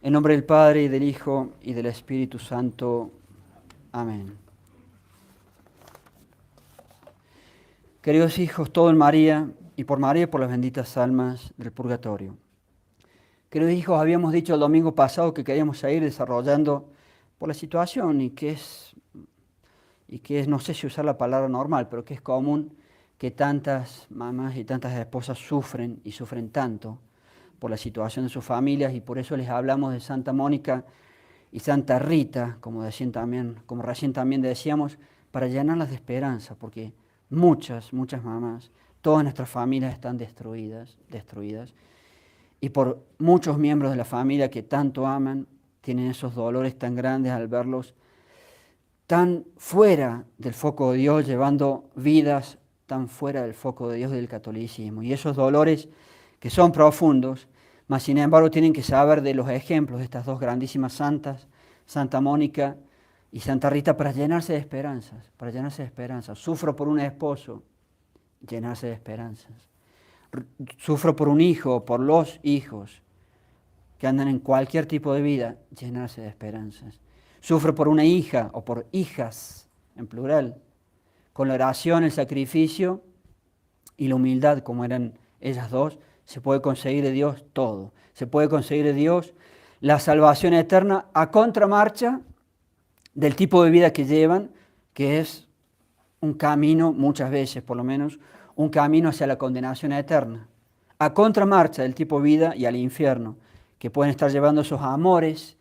En nombre del Padre, y del Hijo, y del Espíritu Santo. Amén. Queridos hijos, todo en María, y por María y por las benditas almas del purgatorio. Queridos hijos, habíamos dicho el domingo pasado que queríamos seguir desarrollando por la situación y que es, no sé si usar la palabra normal, pero que es común que tantas mamás y tantas esposas sufren y sufren tanto por la situación de sus familias, y por eso les hablamos de Santa Mónica y Santa Rita, como recién también decíamos, para llenarlas de esperanza, porque muchas mamás, todas nuestras familias están destruidas, y por muchos miembros de la familia que tanto aman, tienen esos dolores tan grandes al verlos tan fuera del foco de Dios, llevando vidas tan fuera del foco de Dios del catolicismo. Y esos dolores que son profundos, mas sin embargo tienen que saber de los ejemplos de estas dos grandísimas santas, Santa Mónica y Santa Rita, para llenarse de esperanzas, Sufro por un esposo, llenarse de esperanzas. Sufro por un hijo, por los hijos que andan en cualquier tipo de vida, llenarse de esperanzas. Sufro por una hija o por hijas, en plural, con la oración, el sacrificio y la humildad, como eran ellas dos, se puede conseguir de Dios todo. Se puede conseguir de Dios la salvación eterna a contramarcha del tipo de vida que llevan, que es un camino, muchas veces por lo menos, un camino hacia la condenación eterna. A contramarcha del tipo de vida y al infierno, que pueden estar llevando esos amores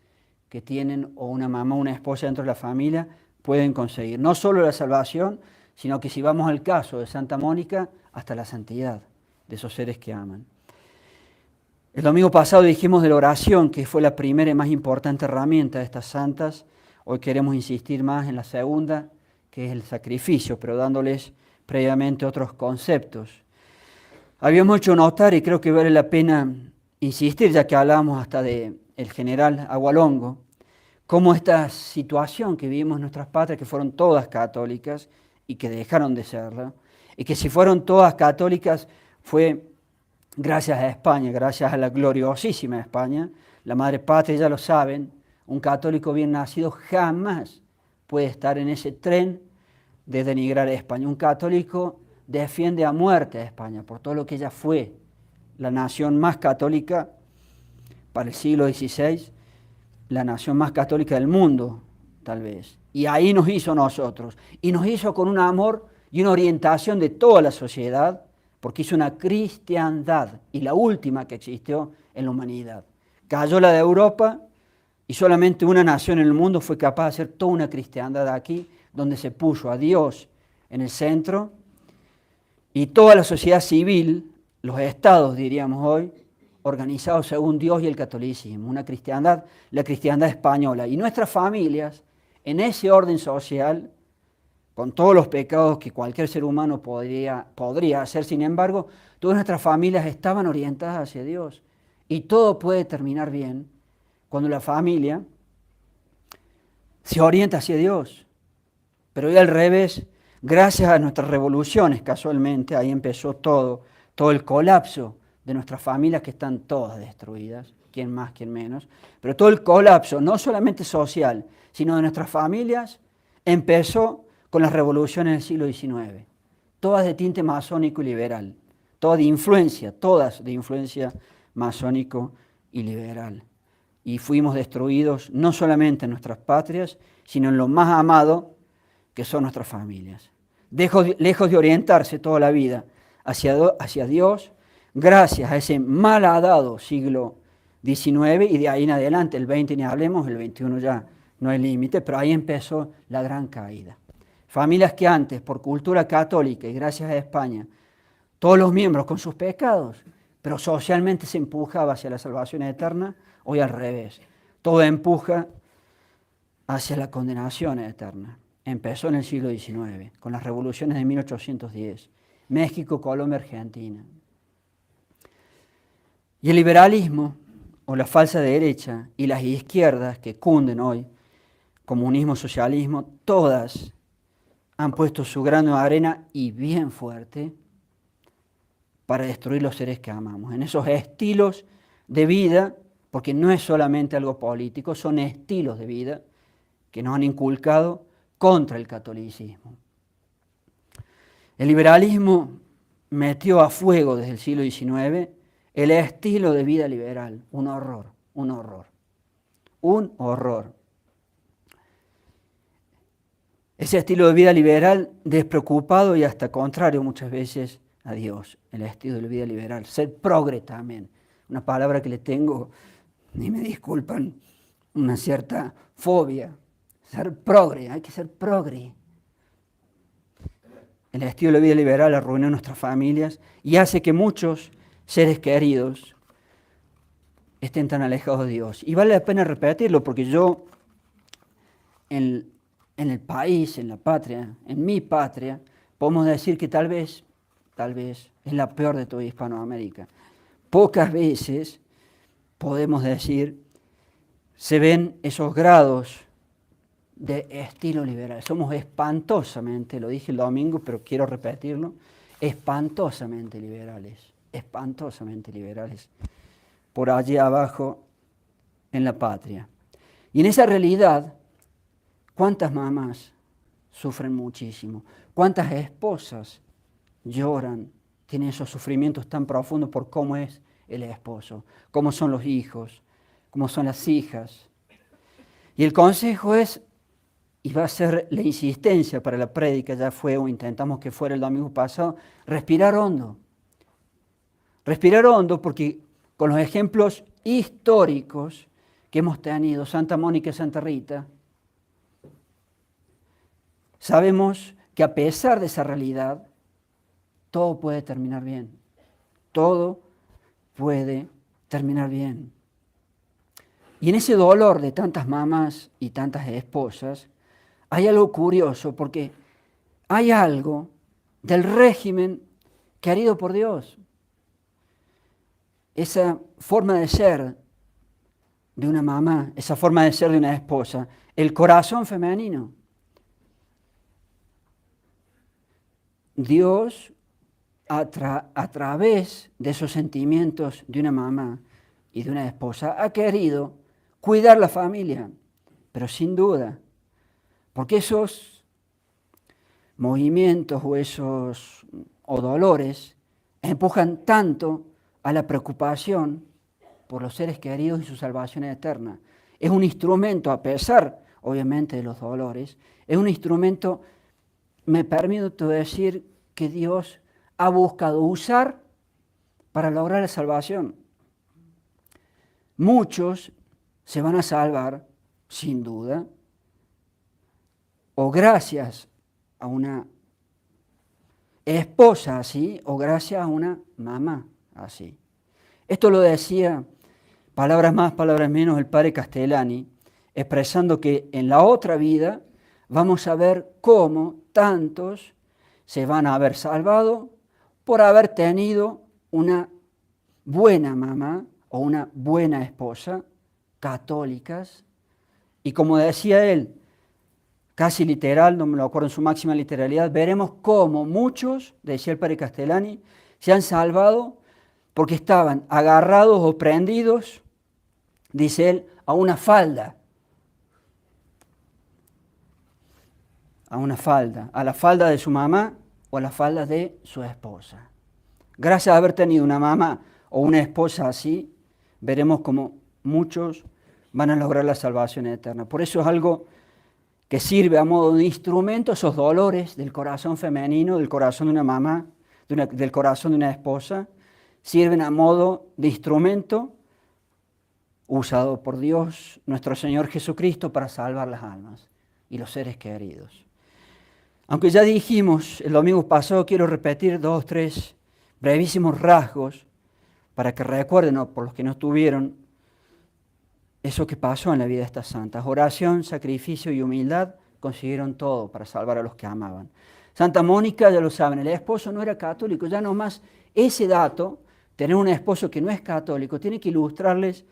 que tienen, o una mamá o una esposa dentro de la familia, pueden conseguir no solo la salvación, sino que si vamos al caso de Santa Mónica, hasta la santidad de esos seres que aman. El domingo pasado dijimos de la oración, que fue la primera y más importante herramienta de estas santas. Hoy queremos insistir más en la segunda, que es el sacrificio, pero dándoles previamente otros conceptos. Habíamos hecho notar, y creo que vale la pena insistir, ya que hablábamos hasta del general Agualongo, cómo esta situación que vivimos en nuestras patrias, que fueron todas católicas y que dejaron de serlo, y que si fueron todas católicas fue gracias a España, gracias a la gloriosísima España, la madre patria, ya lo saben, un católico bien nacido jamás puede estar en ese tren de denigrar a España. Un católico defiende a muerte a España por todo lo que ella fue, la nación más católica para el siglo XVI, la nación más católica del mundo, tal vez. Y ahí nos hizo nosotros, y nos hizo con un amor y una orientación de toda la sociedad, porque hizo una cristiandad, y la última que existió en la humanidad. Cayó la de Europa, y solamente una nación en el mundo fue capaz de hacer toda una cristiandad aquí, donde se puso a Dios en el centro, y toda la sociedad civil, los estados diríamos hoy, organizados según Dios y el catolicismo, una cristiandad, la cristiandad española. Y nuestras familias, en ese orden social, con todos los pecados que cualquier ser humano podría hacer, sin embargo, todas nuestras familias estaban orientadas hacia Dios. Y todo puede terminar bien cuando la familia se orienta hacia Dios. Pero hoy al revés, gracias a nuestras revoluciones, casualmente, ahí empezó todo el colapso de nuestras familias, que están todas destruidas, quién más, quién menos, pero todo el colapso, no solamente social, sino de nuestras familias, empezó con las revoluciones del siglo XIX, todas de tinte masónico y liberal, todas de influencia masónico y liberal. Y fuimos destruidos no solamente en nuestras patrias, sino en lo más amado, que son nuestras familias. Lejos de orientarse toda la vida hacia Dios, gracias a ese malhadado siglo XIX, y de ahí en adelante, el XX ni hablemos, el XXI ya no hay límite, pero ahí empezó la gran caída. Familias que antes, por cultura católica y gracias a España, todos los miembros con sus pecados, pero socialmente se empujaba hacia la salvación eterna, hoy al revés. Todo empuja hacia la condenación eterna. Empezó en el siglo XIX, con las revoluciones de 1810, México, Colombia, Argentina. Y el liberalismo, o la falsa derecha, y las izquierdas que cunden hoy, comunismo, socialismo, todas han puesto su grano de arena, y bien fuerte, para destruir los seres que amamos, en esos estilos de vida porque no es solamente algo político, son estilos de vida que nos han inculcado contra el catolicismo. El liberalismo metió a fuego desde el siglo XIX el estilo de vida liberal, un horror, un horror, un horror. Ese estilo de vida liberal despreocupado y hasta contrario muchas veces a Dios, el estilo de vida liberal, ser progre también, una palabra que le tengo, ni me disculpan, una cierta fobia, ser progre, hay que ser progre. El estilo de vida liberal arruinó nuestras familias y hace que muchos seres queridos estén tan alejados de Dios. Y vale la pena repetirlo porque yo en el país, en la patria, en mi patria, podemos decir que tal vez es la peor de toda Hispanoamérica. Pocas veces podemos decir se ven esos grados de estilo liberal. Somos espantosamente, lo dije el domingo, pero quiero repetirlo, espantosamente liberales por allí abajo en la patria. Y en esa realidad, ¿cuántas mamás sufren muchísimo? ¿Cuántas esposas lloran, tienen esos sufrimientos tan profundos por cómo es el esposo, cómo son los hijos, cómo son las hijas? Y el consejo es, y va a ser la insistencia para la prédica, ya fue o intentamos que fuera el domingo pasado, respirar hondo. Respirar hondo porque con los ejemplos históricos que hemos tenido, Santa Mónica y Santa Rita, sabemos que a pesar de esa realidad, todo puede terminar bien. Todo puede terminar bien. Y en ese dolor de tantas mamás y tantas esposas, hay algo curioso, porque hay algo del régimen querido por Dios. Esa forma de ser de una mamá, esa forma de ser de una esposa, el corazón femenino. Dios, a través de esos sentimientos de una mamá y de una esposa, ha querido cuidar la familia, pero sin duda, porque esos movimientos o dolores empujan tanto a la preocupación por los seres queridos y su salvación eterna. Es un instrumento, a pesar, obviamente, de los dolores, es un instrumento, me permito decir, que Dios ha buscado usar para lograr la salvación. Muchos se van a salvar, sin duda, o gracias a una esposa así, o gracias a una mamá así. Esto lo decía, palabras más, palabras menos, el padre Castellani, expresando que en la otra vida vamos a ver cómo tantos se van a haber salvado por haber tenido una buena mamá o una buena esposa, católicas, y como decía él, casi literal, no me lo acuerdo en su máxima literalidad, veremos cómo muchos, decía el padre Castellani, se han salvado porque estaban agarrados o prendidos, dice él, a una falda, a la falda de su mamá o a la falda de su esposa. Gracias a haber tenido una mamá o una esposa así, veremos cómo muchos van a lograr la salvación eterna. Por eso es algo que sirve a modo de instrumento, esos dolores del corazón femenino, del corazón de una mamá, del corazón de una esposa, sirven a modo de instrumento usado por Dios, nuestro Señor Jesucristo, para salvar las almas y los seres queridos. Aunque ya dijimos el domingo pasado, quiero repetir 2, 3 brevísimos rasgos para que recuerden, por los que no estuvieron, eso que pasó en la vida de estas santas. Oración, sacrificio y humildad consiguieron todo para salvar a los que amaban. Santa Mónica, ya lo saben, el esposo no era católico, ya nomás ese dato, tener un esposo que no es católico, tiene que ilustrarles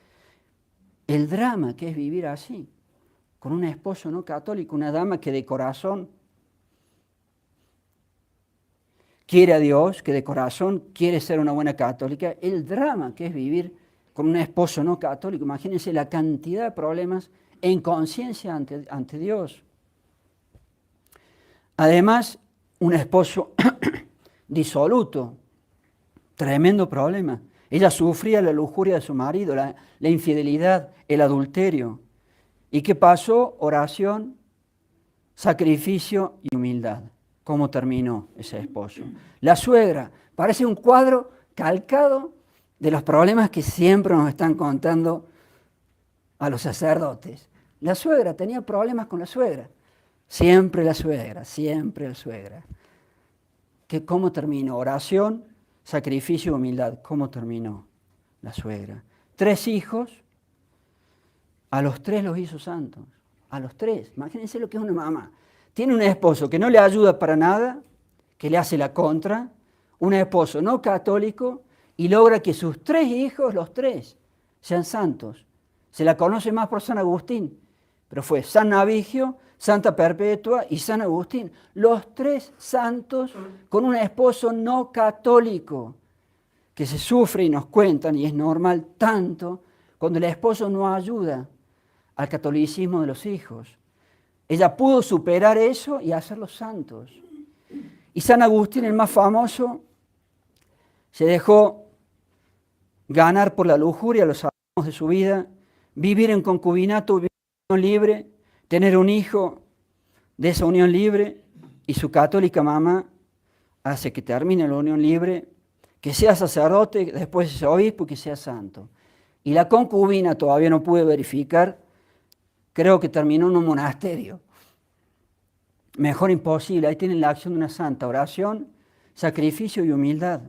el drama que es vivir así, con un esposo no católico, una dama que de corazón quiere a Dios, que de corazón quiere ser una buena católica, el drama que es vivir con un esposo no católico. Imagínense la cantidad de problemas en conciencia ante Dios. Además, un esposo disoluto, tremendo problema. Ella sufría la lujuria de su marido, la infidelidad, el adulterio. ¿Y qué pasó? Oración, sacrificio y humildad. ¿Cómo terminó ese esposo? La suegra, parece un cuadro calcado de los problemas que siempre nos están contando a los sacerdotes. La suegra tenía problemas con la suegra. Siempre la suegra, siempre la suegra. ¿Cómo terminó? Oración, sacrificio y humildad. ¿Cómo terminó la suegra? 3 hijos, a los 3 los hizo santos. A los 3. Imagínense lo que es una mamá. Tiene un esposo que no le ayuda para nada, que le hace la contra, un esposo no católico, y logra que sus 3 hijos, los 3, sean santos. Se la conoce más por San Agustín, pero fue San Navigio, Santa Perpetua y San Agustín. Los 3 santos con un esposo no católico, que se sufre y nos cuentan, y es normal tanto, cuando el esposo no ayuda al catolicismo de los hijos. Ella pudo superar eso y hacerlos santos. Y San Agustín, el más famoso, se dejó ganar por la lujuria los años de su vida, vivir en concubinato, vivir en unión libre, tener un hijo de esa unión libre, y su católica mamá hace que termine la unión libre, que sea sacerdote, después sea obispo y que sea santo. Y la concubina todavía no pude verificar, creo que terminó en un monasterio. Mejor imposible, ahí tienen la acción de una santa, oración, sacrificio y humildad.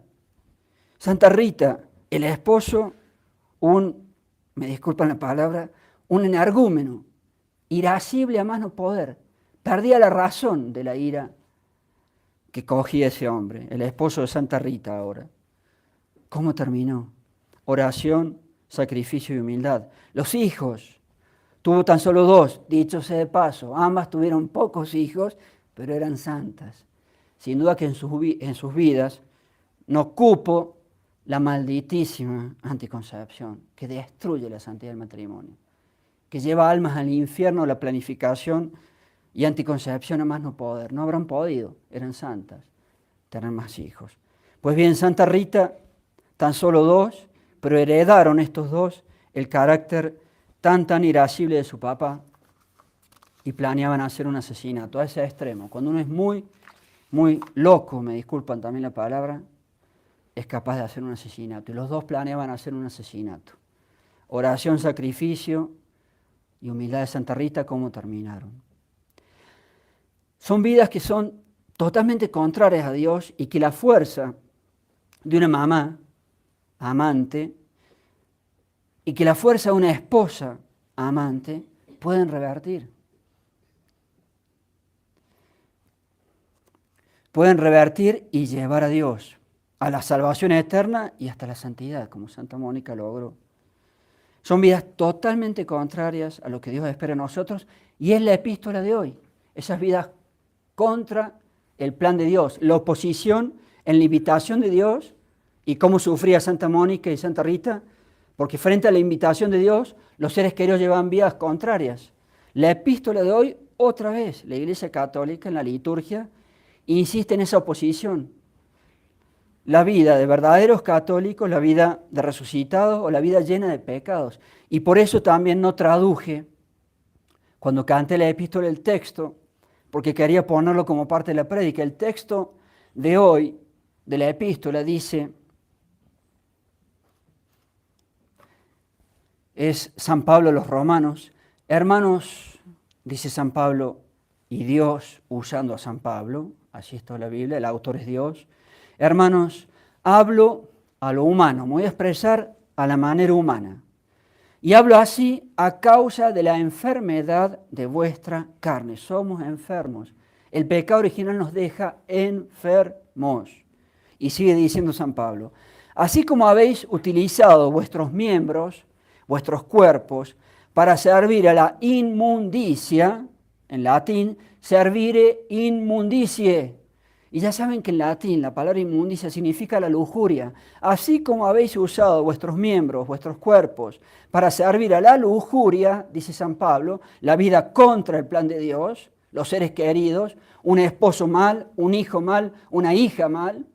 Santa Rita, el esposo, me disculpan la palabra, un energúmeno, irascible a más no poder, perdía la razón de la ira que cogía ese hombre, el esposo de Santa Rita ahora. ¿Cómo terminó? Oración, sacrificio y humildad. Los hijos, tuvo tan solo 2, dicho sea de paso. Ambas tuvieron pocos hijos, pero eran santas. Sin duda que en sus vidas no cupo la malditísima anticoncepción, que destruye la santidad del matrimonio, que lleva almas al infierno, la planificación y anticoncepción a más no poder. No habrán podido, eran santas, tener más hijos. Pues bien, Santa Rita, tan solo 2, pero heredaron estos 2 el carácter tan irascible de su papá, y planeaban hacer un asesinato a ese extremo. Cuando uno es muy loco, me disculpan también la palabra, es capaz de hacer un asesinato. Y los 2 planeaban hacer un asesinato. Oración, sacrificio y humildad de Santa Rita, ¿cómo terminaron? Son vidas que son totalmente contrarias a Dios, y que la fuerza de una mamá amante y que la fuerza de una esposa amante pueden revertir. Pueden revertir y llevar a Dios a la salvación eterna y hasta la santidad, como Santa Mónica logró. Son vidas totalmente contrarias a lo que Dios espera de nosotros, y es la epístola de hoy. Esas vidas contra el plan de Dios, la oposición en la invitación de Dios, y cómo sufría Santa Mónica y Santa Rita, porque frente a la invitación de Dios, los seres queridos llevan vidas contrarias. La epístola de hoy, otra vez, la Iglesia Católica en la liturgia insiste en esa oposición. La vida de verdaderos católicos, la vida de resucitados o la vida llena de pecados. Y por eso también no traduje, cuando canté la epístola, el texto, porque quería ponerlo como parte de la prédica. El texto de hoy, de la epístola, dice, es San Pablo a los Romanos: hermanos, dice San Pablo, y Dios usando a San Pablo, así está la Biblia, el autor es Dios. Hermanos, hablo a lo humano, me voy a expresar a la manera humana. Y hablo así a causa de la enfermedad de vuestra carne. Somos enfermos. El pecado original nos deja enfermos. Y sigue diciendo San Pablo: así como habéis utilizado vuestros miembros, vuestros cuerpos, para servir a la inmundicia, en latín, servire inmundicie. Y ya saben que en latín la palabra inmundicia significa la lujuria. Así como habéis usado vuestros miembros, vuestros cuerpos, para servir a la lujuria, dice San Pablo, la vida contra el plan de Dios, los seres queridos, un esposo mal, un hijo mal, una hija mal,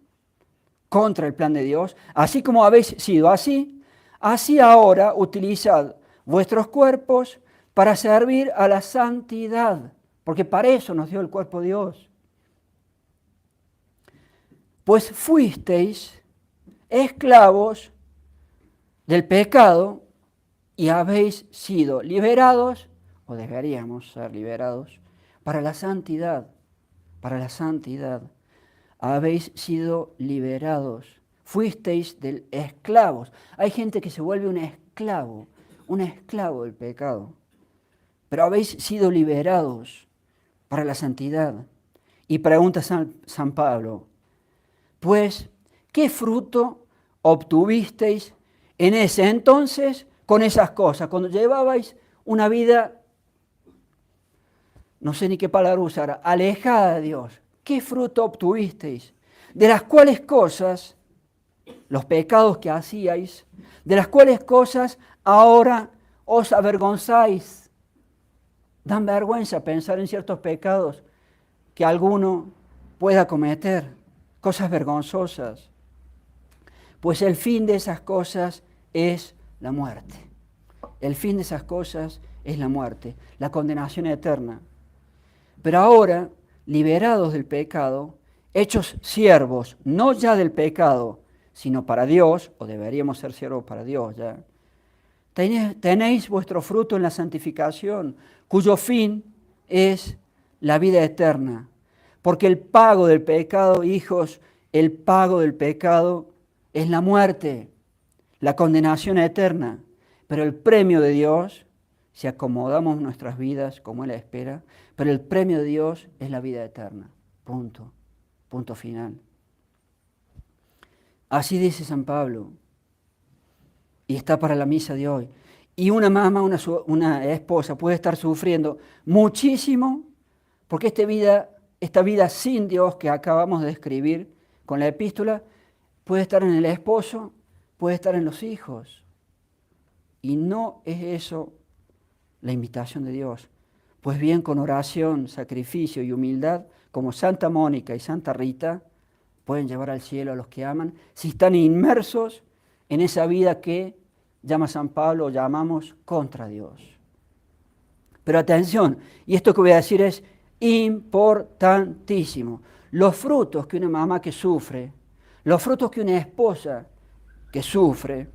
contra el plan de Dios. Así como habéis sido así, así ahora utilizad vuestros cuerpos para servir a la santidad, porque para eso nos dio el cuerpo Dios. Pues fuisteis esclavos del pecado y habéis sido liberados, o deberíamos ser liberados, para la santidad, para la santidad. Habéis sido liberados, fuisteis del esclavos. Hay gente que se vuelve un esclavo del pecado, pero habéis sido liberados para la santidad. Y pregunta San Pablo, pues, ¿qué fruto obtuvisteis en ese entonces con esas cosas? Cuando llevabais una vida, no sé ni qué palabra usar, alejada de Dios. ¿Qué fruto obtuvisteis? De las cuales cosas, los pecados que hacíais, de las cuales cosas ahora os avergonzáis. Dan vergüenza pensar en ciertos pecados que alguno pueda cometer. Cosas vergonzosas, pues el fin de esas cosas es la muerte. El fin de esas cosas es la muerte, la condenación eterna. Pero ahora, liberados del pecado, hechos siervos, no ya del pecado, sino para Dios, o deberíamos ser siervos para Dios ya, tenéis vuestro fruto en la santificación, cuyo fin es la vida eterna. Porque el pago del pecado, hijos, el pago del pecado es la muerte, la condenación eterna. Pero el premio de Dios, si acomodamos nuestras vidas como Él espera, pero el premio de Dios es la vida eterna. Punto. Punto final. Así dice San Pablo. Y está para la misa de hoy. Y una mamá, una esposa puede estar sufriendo muchísimo porque esta vida sin Dios que acabamos de describir con la epístola puede estar en el esposo, puede estar en los hijos. Y no es eso la invitación de Dios. Pues bien, con oración, sacrificio y humildad, como Santa Mónica y Santa Rita, pueden llevar al cielo a los que aman, si están inmersos en esa vida que llama San Pablo, o llamamos contra Dios. Pero atención, y esto que voy a decir es importantísimo. Los frutos que una mamá que sufre, los frutos que una esposa que sufre,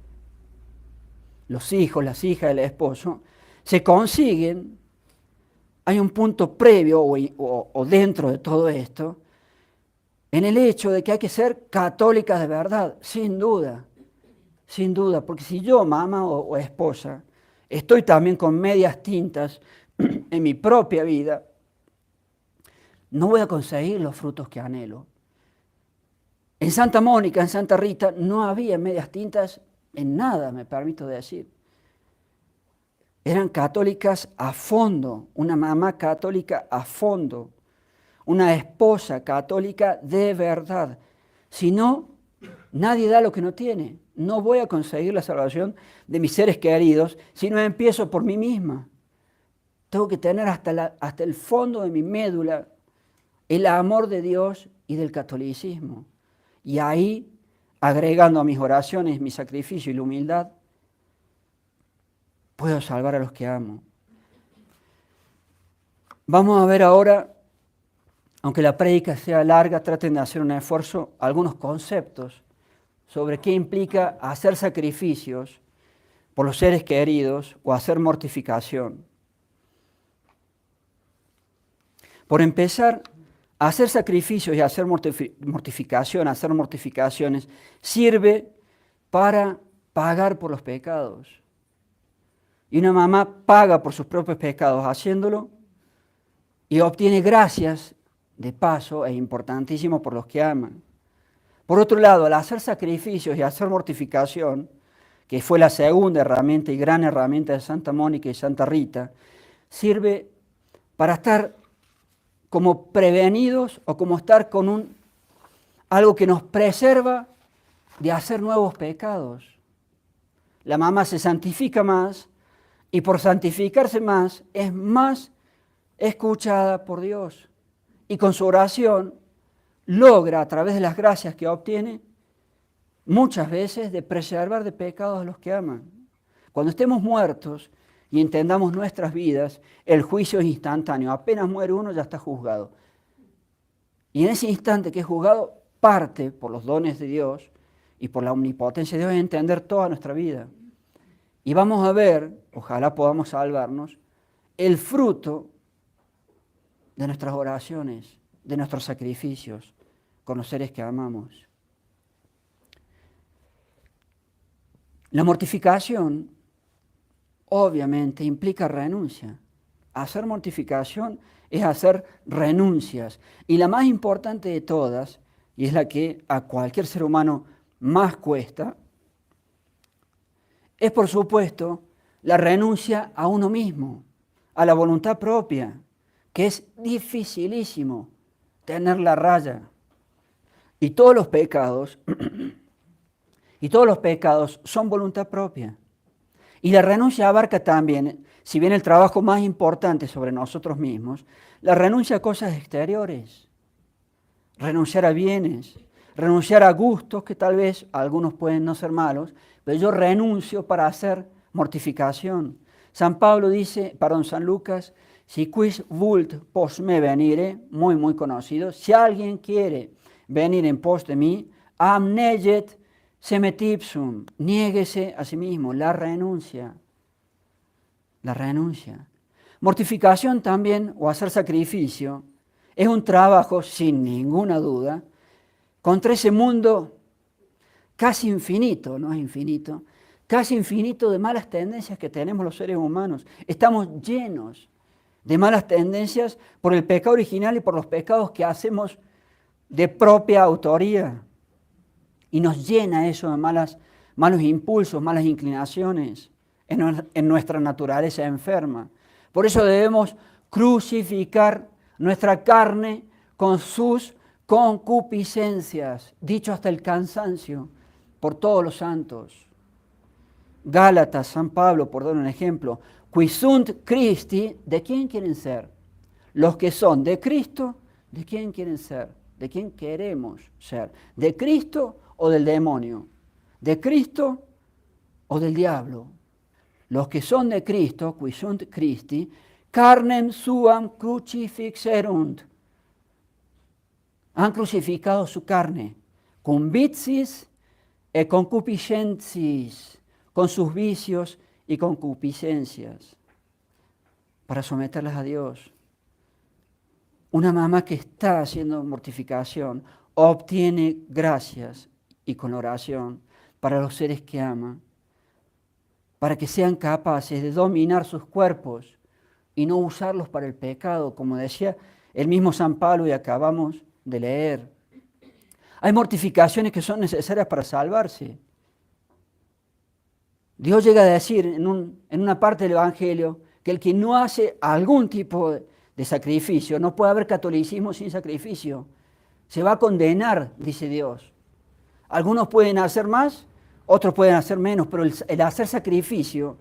los hijos, las hijas del esposo, se consiguen, hay un punto previo o dentro de todo esto, en el hecho de que hay que ser católicas de verdad, sin duda, porque si yo, mamá o esposa, estoy también con medias tintas en mi propia vida, no voy a conseguir los frutos que anhelo. En Santa Mónica, en Santa Rita, no había medias tintas en nada, me permito decir. Eran católicas a fondo, una mamá católica a fondo, una esposa católica de verdad. Si no, nadie da lo que no tiene. No voy a conseguir la salvación de mis seres queridos si no empiezo por mí misma. Tengo que tener hasta el fondo de mi médula el amor de Dios y del catolicismo. Y ahí, agregando a mis oraciones, mi sacrificio y la humildad, puedo salvar a los que amo. Vamos a ver ahora, aunque la prédica sea larga, traten de hacer un esfuerzo, algunos conceptos sobre qué implica hacer sacrificios por los seres queridos o hacer mortificación. Por empezar, hacer sacrificios y hacer mortificación, hacer mortificaciones, sirve para pagar por los pecados. Y una mamá paga por sus propios pecados haciéndolo y obtiene gracias de paso, es importantísimo, por los que aman. Por otro lado, al hacer sacrificios y hacer mortificación, que fue la segunda herramienta y gran herramienta de Santa Mónica y Santa Rita, sirve para estar como prevenidos o como estar con un algo que nos preserva de hacer nuevos pecados. La mamá se santifica más y por santificarse más es más escuchada por Dios. Y con su oración logra, a través de las gracias que obtiene, muchas veces de preservar de pecados a los que aman. Cuando estemos muertos y entendamos nuestras vidas, el juicio es instantáneo. Apenas muere uno, ya está juzgado. Y en ese instante que es juzgado, parte por los dones de Dios y por la omnipotencia de Dios, entender toda nuestra vida. Y vamos a ver, ojalá podamos salvarnos, el fruto de nuestras oraciones, de nuestros sacrificios con los seres que amamos. La mortificación, obviamente, implica renuncia. Hacer mortificación es hacer renuncias. Y la más importante de todas, y es la que a cualquier ser humano más cuesta, es por supuesto la renuncia a uno mismo, a la voluntad propia, que es dificilísimo tener la raya. Y todos los pecados son voluntad propia. Y la renuncia abarca también, si bien el trabajo más importante sobre nosotros mismos, la renuncia a cosas exteriores. Renunciar a bienes, renunciar a gustos que tal vez algunos pueden no ser malos, pero yo renuncio para hacer mortificación. San Lucas, si quis vult post me venire, muy conocido, si alguien quiere venir en pos de mí, amneget semetipsum, niéguese a sí mismo, la renuncia. La renuncia. Mortificación también, o hacer sacrificio, es un trabajo, sin ninguna duda, contra ese mundo casi infinito, no es infinito, casi infinito de malas tendencias que tenemos los seres humanos. Estamos llenos de malas tendencias por el pecado original y por los pecados que hacemos de propia autoría. Y nos llena eso de malos impulsos, malas inclinaciones en nuestra naturaleza enferma. Por eso debemos crucificar nuestra carne con sus concupiscencias, dicho hasta el cansancio, por todos los santos. Gálatas, San Pablo, por dar un ejemplo, qui sunt Christi, ¿de quién quieren ser? Los que son de Cristo, ¿de quién quieren ser? ¿De quién queremos ser? ¿De Cristo o del demonio? ¿De Cristo o del diablo? Los que son de Cristo, qui sunt Christi, carnem suam crucifixerunt. Han crucificado su carne, con vicis e concupiscentis, con sus vicios y concupiscencias, para someterlas a Dios. Una mamá que está haciendo mortificación obtiene gracias y con oración para los seres que ama, para que sean capaces de dominar sus cuerpos y no usarlos para el pecado, como decía el mismo San Pablo y acabamos de leer. Hay mortificaciones que son necesarias para salvarse. Dios llega a decir en una parte del Evangelio que el que no hace algún tipo de sacrificio, no puede haber catolicismo sin sacrificio. Se va a condenar, dice Dios. Algunos pueden hacer más, otros pueden hacer menos, pero el hacer sacrificio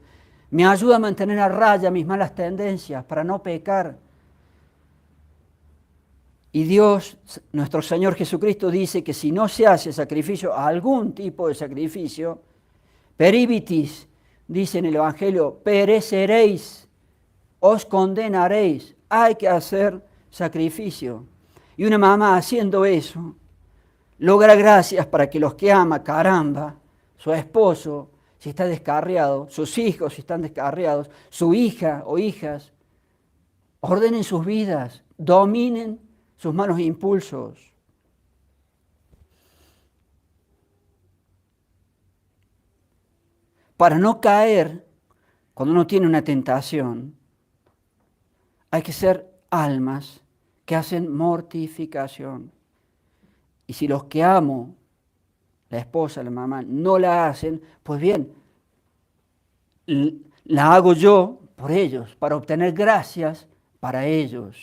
me ayuda a mantener a raya mis malas tendencias para no pecar. Y Dios, nuestro Señor Jesucristo, dice que si no se hace sacrificio, algún tipo de sacrificio, peribitis, dice en el Evangelio, pereceréis, os condenaréis. Hay que hacer sacrificio. Y una mamá haciendo eso, logra gracias para que los que ama, caramba, su esposo, si está descarriado, sus hijos si están descarriados, su hija o hijas, ordenen sus vidas, dominen sus malos impulsos. Para no caer, cuando uno tiene una tentación, hay que ser almas que hacen mortificación. Y si los que amo, la esposa, la mamá, no la hacen, pues bien, la hago yo por ellos, para obtener gracias para ellos.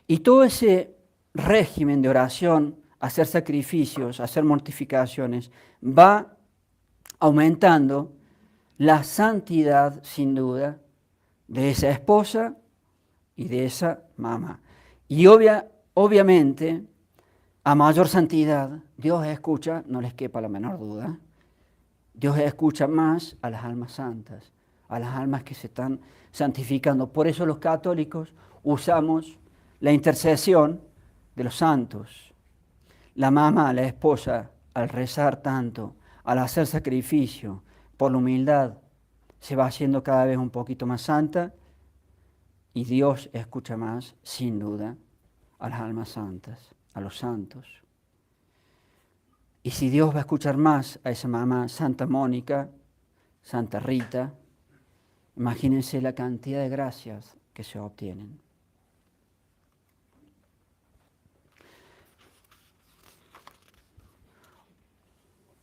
Y todo ese régimen de oración, hacer sacrificios, hacer mortificaciones, va aumentando la santidad, sin duda, de esa esposa y de esa mamá. Y obviamente, a mayor santidad, Dios escucha, no les quepa la menor duda, Dios escucha más a las almas santas, a las almas que se están santificando. Por eso los católicos usamos la intercesión de los santos. La mamá, la esposa, al rezar tanto, al hacer sacrificio, por la humildad, se va haciendo cada vez un poquito más santa y Dios escucha más, sin duda, a las almas santas, a los santos. Y si Dios va a escuchar más a esa mamá, Santa Mónica, Santa Rita, imagínense la cantidad de gracias que se obtienen.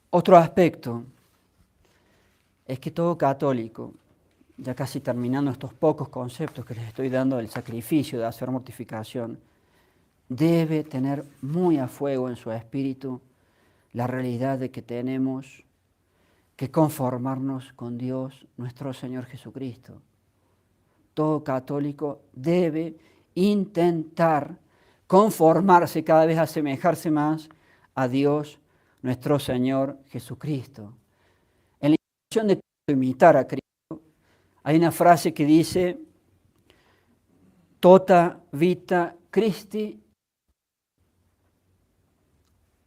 Otro aspecto es que todo católico, ya casi terminando estos pocos conceptos que les estoy dando del sacrificio, de hacer mortificación, debe tener muy a fuego en su espíritu la realidad de que tenemos que conformarnos con Dios, nuestro Señor Jesucristo. Todo católico debe intentar conformarse, cada vez asemejarse más a Dios, nuestro Señor Jesucristo. En la intención de imitar a Cristo, hay una frase que dice, tota vita Christi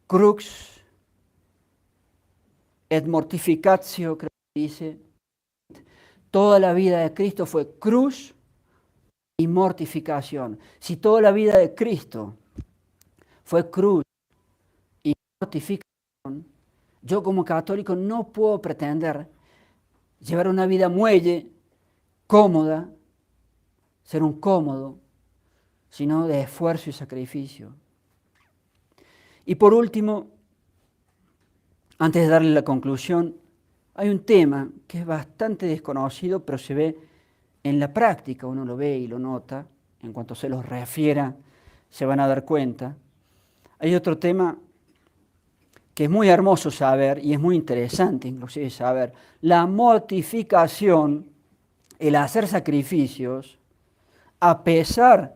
crux et mortificatio, creo que dice, toda la vida de Cristo fue cruz y mortificación. Si toda la vida de Cristo fue cruz y mortificación, yo como católico no puedo pretender llevar una vida muelle, cómoda, ser un cómodo, sino de esfuerzo y sacrificio. Y por último, antes de darle la conclusión, hay un tema que es bastante desconocido, pero se ve en la práctica, uno lo ve y lo nota, en cuanto se los refiera, se van a dar cuenta. Hay otro tema que es muy hermoso saber y es muy interesante inclusive saber. La mortificación, el hacer sacrificios, a pesar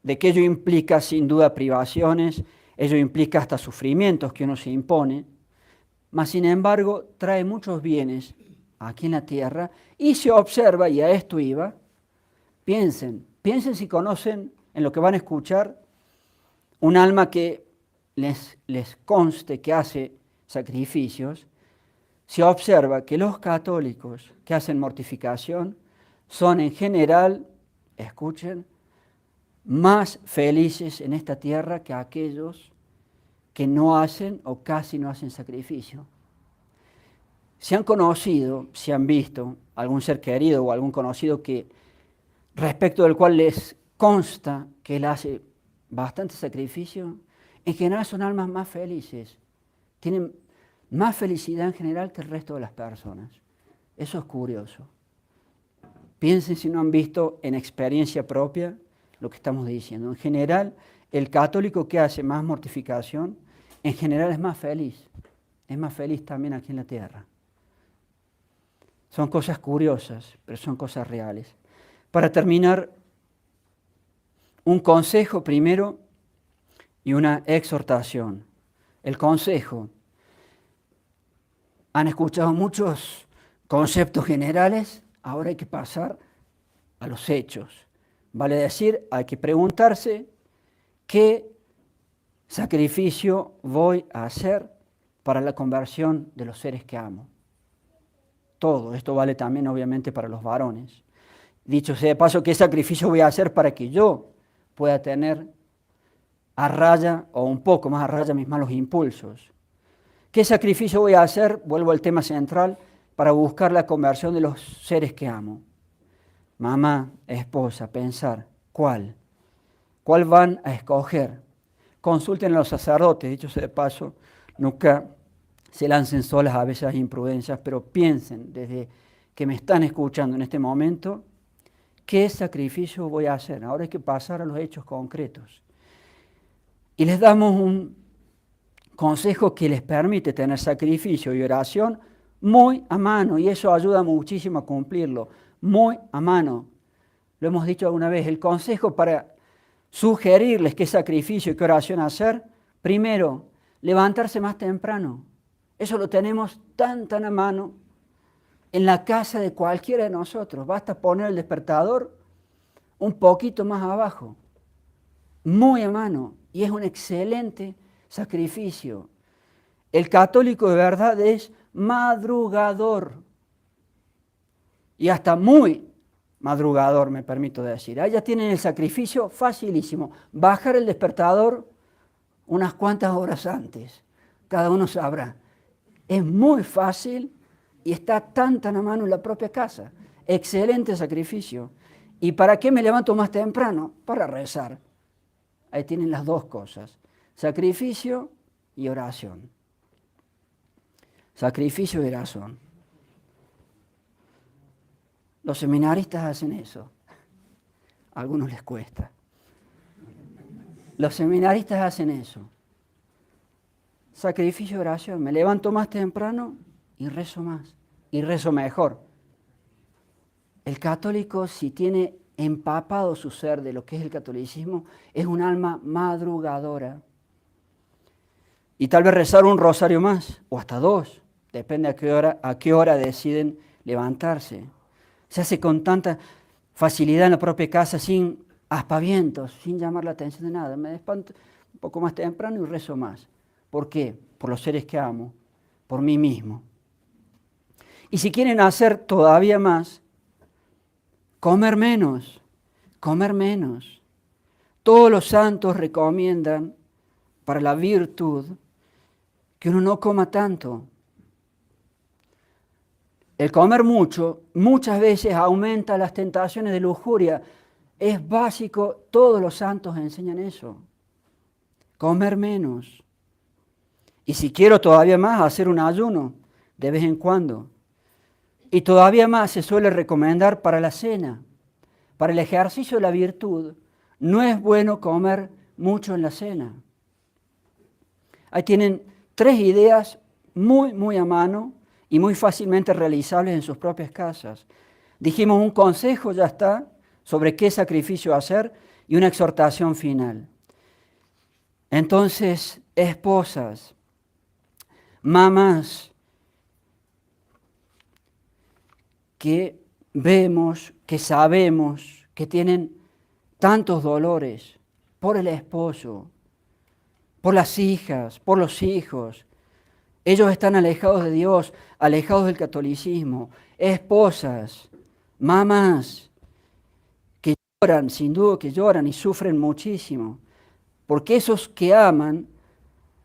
de que ello implica sin duda privaciones, ello implica hasta sufrimientos que uno se impone, mas sin embargo trae muchos bienes aquí en la tierra y se observa, y a esto iba, piensen si conocen en lo que van a escuchar un alma que les conste que hace sacrificios, se observa que los católicos que hacen mortificación son en general, escuchen, más felices en esta tierra que aquellos que no hacen o casi no hacen sacrificio. Si han conocido, si han visto algún ser querido o algún conocido que respecto del cual les consta que él hace bastante sacrificio, en general son almas más felices, tienen más felicidad en general que el resto de las personas. Eso es curioso. Piensen si no han visto en experiencia propia lo que estamos diciendo. En general, el católico que hace más mortificación, en general es más feliz también aquí en la tierra. Son cosas curiosas, pero son cosas reales. Para terminar, un consejo primero y una exhortación. El consejo. Han escuchado muchos conceptos generales, ahora hay que pasar a los hechos. Vale decir, hay que preguntarse qué sacrificio voy a hacer para la conversión de los seres que amo. Todo, esto vale también obviamente para los varones. Dicho sea de paso, ¿qué sacrificio voy a hacer para que yo pueda tener a raya o un poco más a raya mis malos impulsos? ¿Qué sacrificio voy a hacer? Vuelvo al tema central, para buscar la conversión de los seres que amo. Mamá, esposa, pensar, ¿cuál? ¿Cuál van a escoger? Consulten a los sacerdotes, dicho sea de paso, nunca se lancen solas a veces imprudencias, pero piensen desde que me están escuchando en este momento, ¿qué sacrificio voy a hacer? Ahora hay que pasar a los hechos concretos. Y les damos un consejo que les permite tener sacrificio y oración muy a mano, y eso ayuda muchísimo a cumplirlo, muy a mano. Lo hemos dicho alguna vez, el consejo para sugerirles qué sacrificio y qué oración hacer, primero, levantarse más temprano. Eso lo tenemos tan a mano en la casa de cualquiera de nosotros. Basta poner el despertador un poquito más abajo, muy a mano, y es un excelente sacrificio. El católico de verdad es madrugador, y hasta muy madrugador, me permito decir. Ahí ya tienen el sacrificio facilísimo. Bajar el despertador unas cuantas horas antes. Cada uno sabrá. Es muy fácil y está tan a mano en la propia casa. Excelente sacrificio. ¿Y para qué me levanto más temprano? Para rezar. Ahí tienen las dos cosas. Sacrificio y oración. Sacrificio y oración. Los seminaristas hacen eso. A algunos les cuesta. Los seminaristas hacen eso. Sacrificio y oración. Me levanto más temprano y rezo más. Y rezo mejor. El católico, si tiene empapado su ser de lo que es el catolicismo, es un alma madrugadora. Y tal vez rezar un rosario más, o hasta dos, depende a qué hora deciden levantarse. Se hace con tanta facilidad en la propia casa, sin aspavientos, sin llamar la atención de nada. Me despanto un poco más temprano y rezo más. ¿Por qué? Por los seres que amo, por mí mismo. Y si quieren hacer todavía más, comer menos, comer menos. Todos los santos recomiendan para la virtud que uno no coma tanto. El comer mucho muchas veces aumenta las tentaciones de lujuria. Es básico, todos los santos enseñan eso. Comer menos. Y si quiero todavía más, hacer un ayuno de vez en cuando. Y todavía más se suele recomendar para la cena. Para el ejercicio de la virtud, no es bueno comer mucho en la cena. Ahí tienen 3 ideas muy a mano y muy fácilmente realizables en sus propias casas. Dijimos un consejo, ya está, sobre qué sacrificio hacer y una exhortación final. Entonces, esposas, mamás, que vemos, que sabemos que tienen tantos dolores por el esposo, por las hijas, por los hijos. Ellos están alejados de Dios, alejados del catolicismo. Esposas, mamás, que lloran, sin duda que lloran y sufren muchísimo, porque esos que aman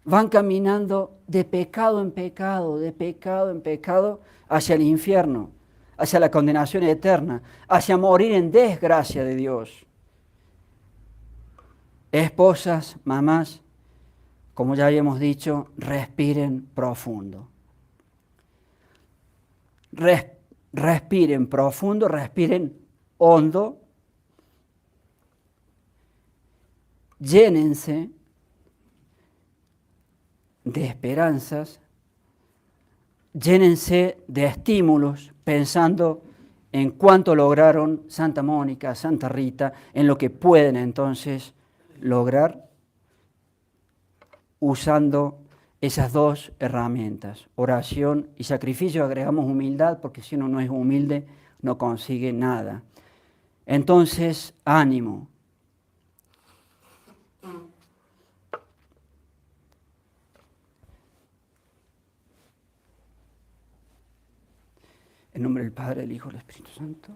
van caminando de pecado en pecado, de pecado en pecado, hacia el infierno, hacia la condenación eterna, hacia morir en desgracia de Dios. Esposas, mamás, como ya habíamos dicho, respiren profundo. Respiren profundo, respiren hondo, llénense de esperanzas, llénense de estímulos, pensando en cuánto lograron Santa Mónica, Santa Rita, en lo que pueden entonces lograr usando esas 2 herramientas, oración y sacrificio. Agregamos humildad, porque si uno no es humilde no consigue nada. Entonces, ánimo. En nombre del Padre, del Hijo y del Espíritu Santo.